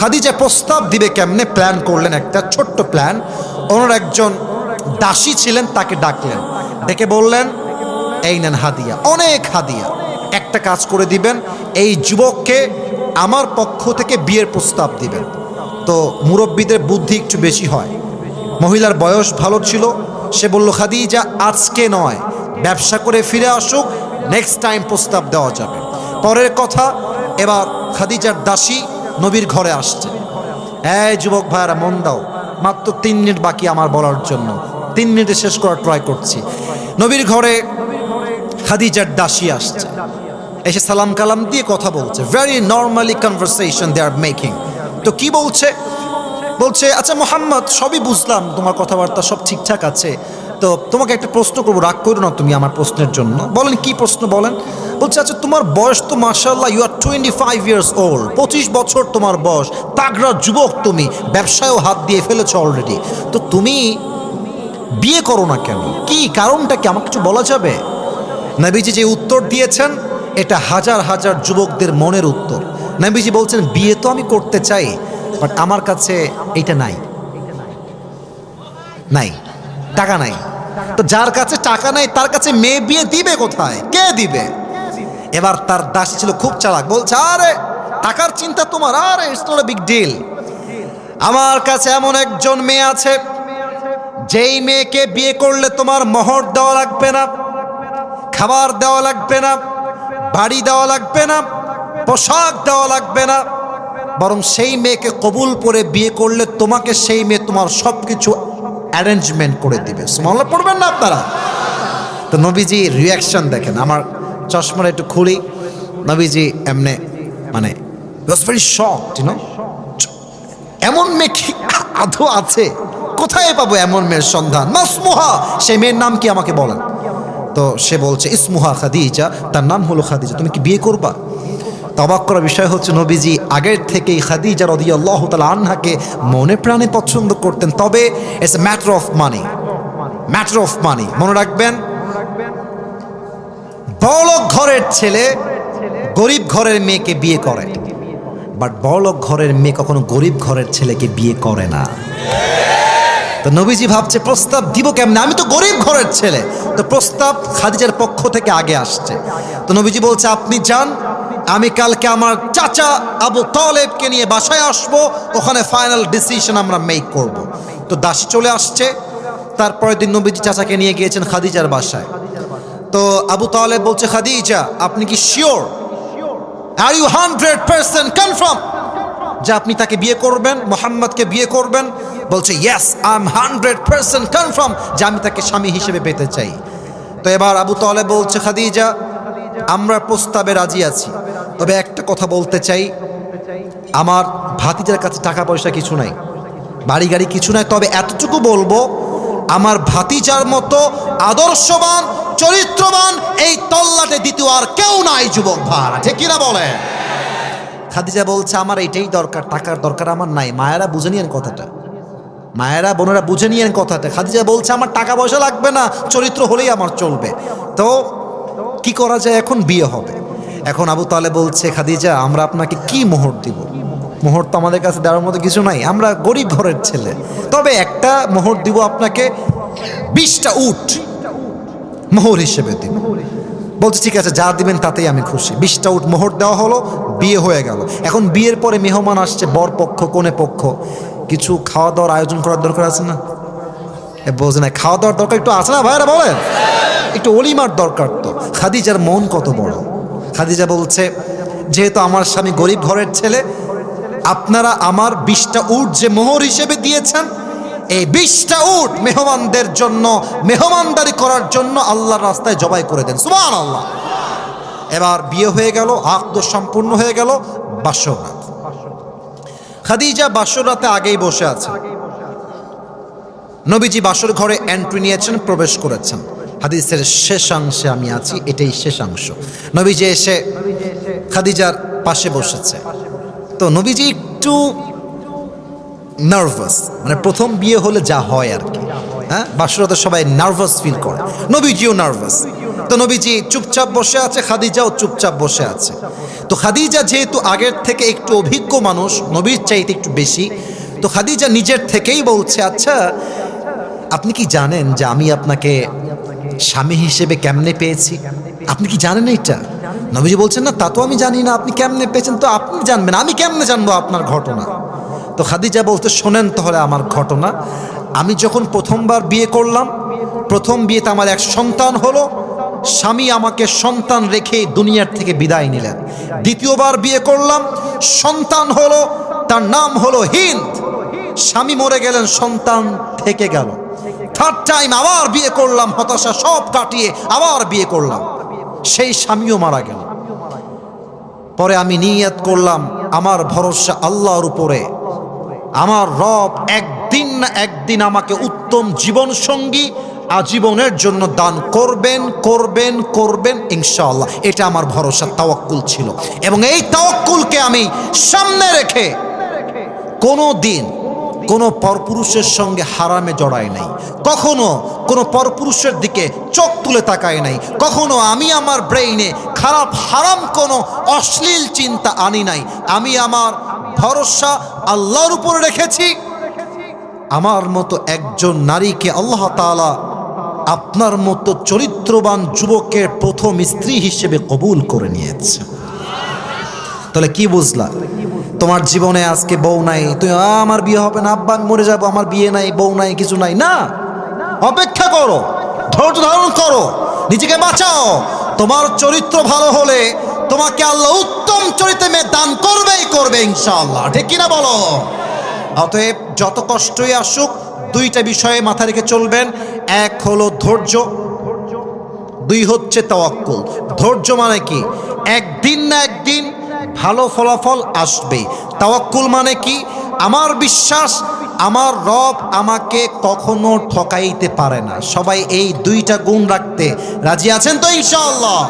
খাদিজা প্রস্তাব দিবে কেমনে প্ল্যান করলেন, একটা ছোট্ট প্ল্যান। ওনার একজন দাসী ছিলেন, তাকে ডাকলেন, ডেকে বললেন এই নেন হাদিয়া, অনেক হাদিয়া, একটা কাজ করে দিবেন, এই যুবককে আমার পক্ষ থেকে বিয়ের প্রস্তাব দিবেন। তো মুরব্বীদের বুদ্ধি একটু বেশি হয়, মহিলার বয়স ভালো ছিল, সে বলল খাদিজা আজকে নয়, ব্যবসা করে ফিরে আসুক, নেক্সট টাইম প্রস্তাব দেওয়া যাবে। পরের কথা, এবার খাদিজার দাসী নবীর ঘরে আসছে। এই যুবক ভাইয়ারা মন দাও, মাত্র 3 মিনিট বাকি আমার বলার জন্য, 3 মিনিটে শেষ করার ট্রাই করছি। নবীর ঘরে খাদিজার দাসী আসছে, এসে সালাম কালাম দিয়ে কথা বলছে, very normally conversation they are making. তো কি বলছে, বলছে আচ্ছা মোহাম্মদ, সবই বুঝলাম, তোমার কথাবার্তা সব ঠিকঠাক আছে, তো তোমাকে একটা প্রশ্ন করবো, রাগ করো না তুমি আমার প্রশ্নের জন্য। বলেন কি প্রশ্ন বলেন। বলছে আচ্ছা তোমার বয়স তো মাশাআল্লাহ, ইউ আর 25 ইয়ার্স ওল্ড, 25 বছর তোমার বয়স, তাগড়া যুবক তুমি, ব্যবসায়ও হাত দিয়ে ফেলেছো অলরেডি, তো তুমি বিয়ে করো না কেন, কি কারণটা কি, আমাকে কিছু বলা যাবে? নবীজি যে উত্তর দিয়েছেন এটা হাজার হাজার যুবকদের মনের উত্তর। নবীজি বলছেন বিয়ে তো আমি করতে চাই, বাট আমার কাছে এটা নাই, নাই, টাকা নাই। তো যার কাছে টাকা নাই তার কাছে মেয়ে বিয়ে দিবে কোথায়, কে দিবে? এবার তার দাসী ছিল খুব চালাক, বলছে আরে টাকার চিন্তা তোমার, আরে it's not a big deal, আমার কাছে এমন একজন মেয়ে আছে যেই মেয়েকে বিয়ে করলে তোমার মোহর দেওয়া লাগবে না, খাবার দেওয়া লাগবে না, বাড়ি দেওয়া লাগবে না, পোশাক দেওয়া লাগবে না, বরং সেই মেয়েকে কবুল করে বিয়ে করলে তোমাকে সেই মেয়ে তোমার সব কিছু অ্যারেঞ্জমেন্ট করে দিবে। সুবহানাল্লাহ পড়বেন না আপনারা? তো নবীজি রিয়াকশন দেখেন, আমার চশমাটা একটু খুলি, নবীজি এমনে মানে was very shocked, you know, এমন মেয়ে কি আদৌ আছে, কোথায় পাবো এমন মেয়ের সন্ধান, মাসমুহা, সেই মেয়ের নাম কি আমাকে বলেন। তো সে বলছে ইসমুহা খাদিজা, তার নাম হলো খাদিজা, তুমি কি বিয়ে করবা? অবাক করার বিষয় হচ্ছে নবীজি আগের থেকেই খাদিজা রাদিয়াল্লাহু তাআলা আনহাকে মনে প্রাণে পছন্দ করতেন, তবে it's a matter of money, matter of money. মনে রাখবেন, বড়লোক ঘরের ছেলে গরিব ঘরের মেয়েকে বিয়ে করে, বাট বড়লোক ঘরের মেয়ে কখনো গরিব ঘরের ছেলেকে বিয়ে করে না। তো নবীজি ভাবছে প্রস্তাব দিব কেমনে, আমি তো গরিব ঘরের ছেলে। তো প্রস্তাব খাদিজার পক্ষ থেকে আগে আসছে। তো নবীজি বলছে আপনি যান, আমি কালকে আমার চাচা আবু তালেবকে নিয়ে বাসায় আসবো, ওখানে ফাইনাল ডিসিশন আমরা মেক করব। তো দাসী চলে আসছে, তারপরের দিন নবীজি চাচাকে নিয়ে গিয়েছেন খাদিজার বাসায়। তো আবু তালেব বলছে খাদিজা আপনি কি শিওর, আর ইউ 100% কনফার্ম যে আপনি তাকে বিয়ে করবেন, মোহাম্মদকে বিয়ে করবেন? বলছে ইয়েস, আই এম 100% কনফার্ম যে আমি তাকে স্বামী হিসেবে পেতে চাই। তো এবার আবু তালেব বলছে খাদিজা আমরা প্রস্তাবে রাজি আছি, তবে একটা কথা বলতে চাই, আমার ভাতিজার কাছে টাকা পয়সা কিছু নাই, বাড়ি গাড়ি কিছু নাই, তবে এতটুকু বলবো আমার ভাতিজার মতো আদর্শবান চরিত্রবান এই তল্লাটে দ্বিতীয় আর কেউ নাই যুবক ভাড়া, ঠিক কিনা বলে? খাদিজা বলছে আমার এটাই দরকার, টাকার দরকার আমার নাই। মায়েরা বুঝে নিয়েন কথাটা, মায়েরা বোনেরা বুঝে নিয়েন কথাটা। খাদিজা বলছে আমার টাকা পয়সা লাগবে না, চরিত্র হলেই আমার চলবে। তো কি করা যায়, এখন বিয়ে হবে। এখন আবু তালেব বলছে খাদিজা আমরা আপনাকে কি মোহর দিব? মোহর তো আমাদের কাছে দেওয়ার মতো কিছু নাই, আমরা গরিব ঘরের ছেলে, তবে একটা মোহর দিব আপনাকে, 20টা উট মোহর হিসেবে দিব। বলছে ঠিক আছে, যা দিবেন তাতেই আমি খুশি। 20টা উট মোহর দেওয়া হলো, বিয়ে হয়ে গেল। এখন বিয়ের পরে মেহমান আসছে, বর পক্ষ কনে পক্ষ, কিছু খাওয়া দাওয়ার আয়োজন করার দরকার আছে না? বোঝে না, খাওয়া দাওয়ার দরকার একটু আছে না ভাইরা, বলেন একটু অলিমার দরকার। তো খাদিজার মন কত বড়, খাদিজা বলছে যেহেতু আমার স্বামী গরিব ঘরের ছেলে, আপনারা আমার 20টা উট যে মোহর হিসেবে দিয়েছেন, এই 20টা উট মেহমানদের জন্য, মেহমানদারি করার জন্য আল্লাহর রাস্তায় জবাই করে দেন। সুবহানাল্লাহ। এবার বিয়ে হয়ে গেল, আকদ সম্পূর্ণ হয়ে গেল। বাসর রাত, খাদিজা বাসর রাতে আগেই বসে আছে। নবীজি বাসর ঘরে এন্ট্রি নিয়েছেন, প্রবেশ করেছেন। হাদিসের শেষাংশে আমি আছি, এটাই শেষাংশ। নবীজি এসে খাদিজার পাশে বসেছে। তো নবীজি একটু নার্ভাস, মানে প্রথম বিয়ে হলে যা হয় আর কি, হ্যাঁ, বাসরাতে সবাই নার্ভাস ফিল করে, নবীজিও নার্ভাস। তো নবীজি চুপচাপ বসে আছে, খাদিজাও চুপচাপ বসে আছে। তো তো খাদিজা যেহেতু আগের থেকে একটু অভিজ্ঞ মানুষ, নবীর চাইতে একটু বেশি, তো খাদিজা নিজের থেকেই বলছে, আচ্ছা আপনি কি জানেন যে আমি আপনাকে স্বামী হিসেবে কেমনে পেয়েছি? আপনি কি জানেন এটা? নবীজি বলছেন, না তা তো আমি জানি না, আপনি কেমনে পেয়েছেন তো আপনি জানবেন, আমি কেমনে জানবো আপনার ঘটনা? তো খাদিজা বলতে, শোনেন তাহলে আমার ঘটনা। আমি যখন প্রথমবার বিয়ে করলাম, প্রথম বিয়েতে আমার এক সন্তান হলো, স্বামী আমাকে সন্তান রেখে দুনিয়ার থেকে বিদায় নিলেন। দ্বিতীয়বার বিয়ে করলাম, সন্তান হলো, তার নাম হলো হিন্দ। স্বামী মরে গেলেন, সন্তান থেকে গেল। থার্ড টাইম আবার বিয়ে করলাম, হতাশা সব কাটিয়ে আবার বিয়ে করলাম, সেই স্বামীও মারা গেল। পরে আমি নিয়ত করলাম, আমার ভরসা আল্লাহর উপরে, আমার রব একদিন না একদিন আমাকে উত্তম জীবন সঙ্গী আজীবনের জন্য দান করবেন করবেন করবেন ইনশাআল্লাহ। এটা আমার ভরসা, তাওয়াক্কুল ছিল। এবং এই তাওয়াক্কুলকে আমি সামনে রেখে কোনো দিন কোনো পরপুরুষের সঙ্গে হারামে জড়াই নাই, কখনো কোনো পরপুরুষের দিকে চোখ তুলে তাকাই নাই, কখনো আমি আমার ব্রেইনে খারাপ হারাম কোনো অশ্লীল চিন্তা আনি নাই। আমি আমার ভরসা আল্লাহর উপরে রেখেছি। আমার মতো একজন নারীকে আল্লাহ তাআলা আপনার মতো চরিত্রবান যুবকের প্রথম স্ত্রী হিসেবে কবুল করে নিয়েছে। তাহলে কি বুঝলা? তোমার জীবনে আজকে বউ নাই, তুমি আমার বিয়ে হবে না, আব্বা আমি মরে যাবো, আমার বিয়ে নাই, বউ নাই, কিছু নাই, না। অপেক্ষা করো, ধৈর্য ধারণ করো, নিজেকে বাঁচাও। তোমার চরিত্র ভালো হলে তোমাকে আল্লাহ উত্তম চরিত্রে মেয়ে দান করবেই করবে ইনশাআল্লাহ, ঠিক কিনা বলো? অতএব যত কষ্টই আসুক, দুইটা বিষয়ে মাথা রেখে চলবেন। এক হলো ধৈর্য, দুই হচ্ছে তাওয়াক্কুল। ধৈর্য মানে কি? একদিন না একদিন ভালো ফলাফল আসবে। তাওয়াক্কুল মানে কি? আমার বিশ্বাস আমার রব আমাকে কখনো ঠকাইতে পারে না। সবাই এই দুইটা গুণ রাখতে রাজি আছেন তো ইনশাআল্লাহ?